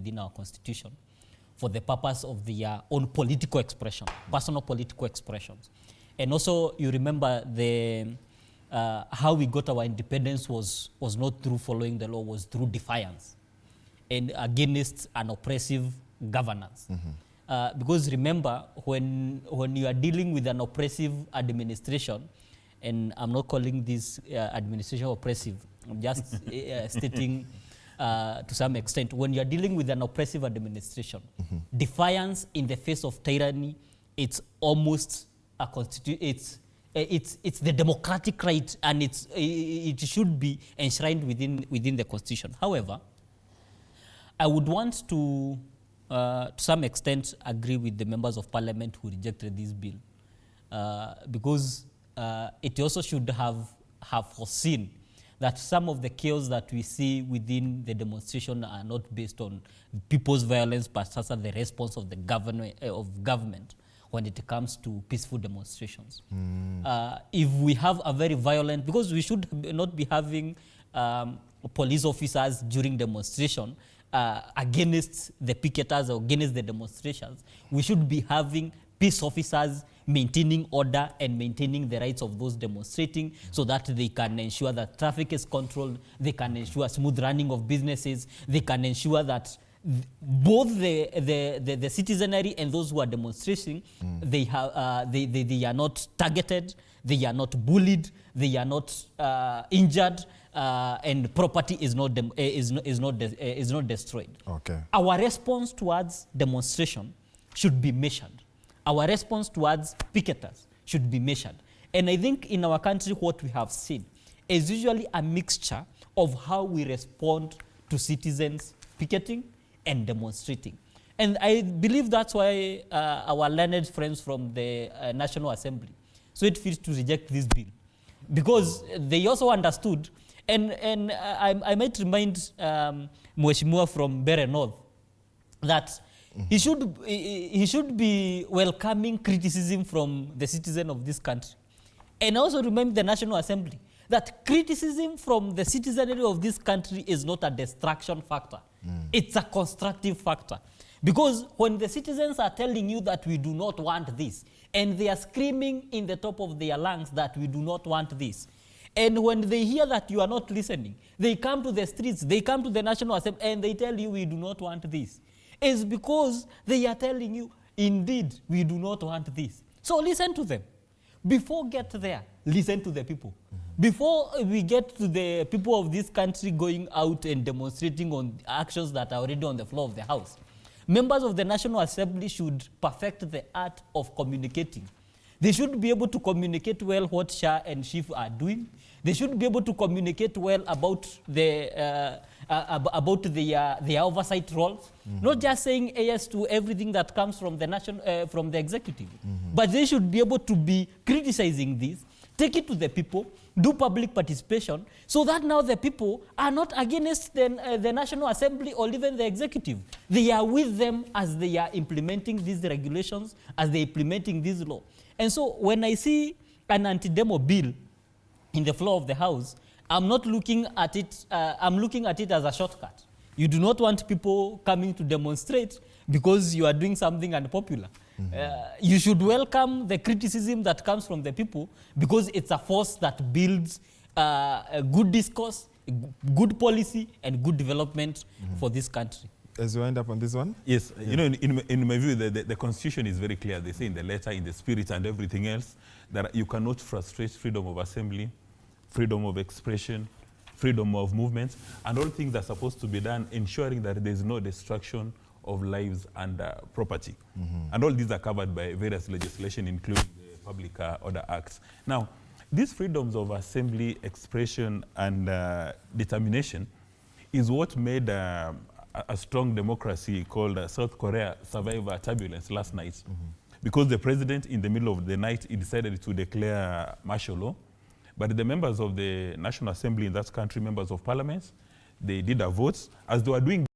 within our constitution for the purpose of their own political expression, personal political expressions. And also, you remember how we got our independence was not through following the law, was through defiance and against an oppressive governance. Because remember, when you are dealing with an oppressive administration, and I'm not calling this administration oppressive, I'm just stating to some extent, when you are dealing with an oppressive administration, defiance in the face of tyranny, it's almost a it's the democratic right, and it should be enshrined within the constitution. However, I would want to some extent agree with the members of parliament who rejected this bill, because it also should have foreseen that some of the chaos that we see within the demonstration are not based on people's violence, but also the response of the government when it comes to peaceful demonstrations. If we have a very violent, because we should not be having police officers during demonstration against the picketers or against the demonstrations, we should be having peace officers maintaining order and maintaining the rights of those demonstrating, so that they can ensure that traffic is controlled, they can ensure smooth running of businesses, they can ensure that both the citizenry and those who are demonstrating, they are not targeted, they are not bullied, they are not injured, and property is not destroyed. Okay. Our response towards demonstration should be measured. Our response towards picketers should be measured. And I think in our country, what we have seen is usually a mixture of how we respond to citizens picketing and demonstrating. And I believe that's why our learned friends from the National Assembly so it feels to reject this bill, because they also understood, and I might remind Mheshimiwa from Bere North that he should be welcoming criticism from the citizen of this country. And also remind the National Assembly that criticism from the citizenry of this country is not a distraction factor. It's a constructive factor. Because when the citizens are telling you that we do not want this, and they are screaming in the top of their lungs that we do not want this, and when they hear that you are not listening, they come to the streets, they come to the National Assembly, and they tell you we do not want this. It's because they are telling you, indeed, we do not want this. So listen to them. Before get there, listen to the people. Before we get to the people of this country going out and demonstrating on actions that are already on the floor of the House, members of the National Assembly should perfect the art of communicating. They should be able to communicate well what Shah and Chief are doing. They should be able to communicate well about their oversight roles, not just saying yes to everything that comes from the from the executive, but they should be able to be criticizing this, take it to the people, do public participation, so that now the people are not against the National Assembly or even the executive. They are with them as they are implementing these regulations, as they are implementing this law. And so when I see an anti-demo bill in the floor of the House, I'm not looking at it, I'm looking at it as a shortcut. You do not want people coming to demonstrate because you are doing something unpopular. You should welcome the criticism that comes from the people, because it's a force that builds a good discourse, good policy, and good development for this country. As you end up on this one? Yes, you know, in my view, the Constitution is very clear. They say in the letter, in the spirit, and everything else, that you cannot frustrate freedom of assembly, freedom of expression, freedom of movement, and all things are supposed to be done ensuring that there is no destruction of lives and property. And all these are covered by various legislation, including the Public Order Acts. Now, these freedoms of assembly, expression, and determination is what made a strong democracy called South Korea survive turbulence last night. Because the president, in the middle of the night, he decided to declare martial law. But the members of the National Assembly in that country, members of parliament, they did a vote as they were doing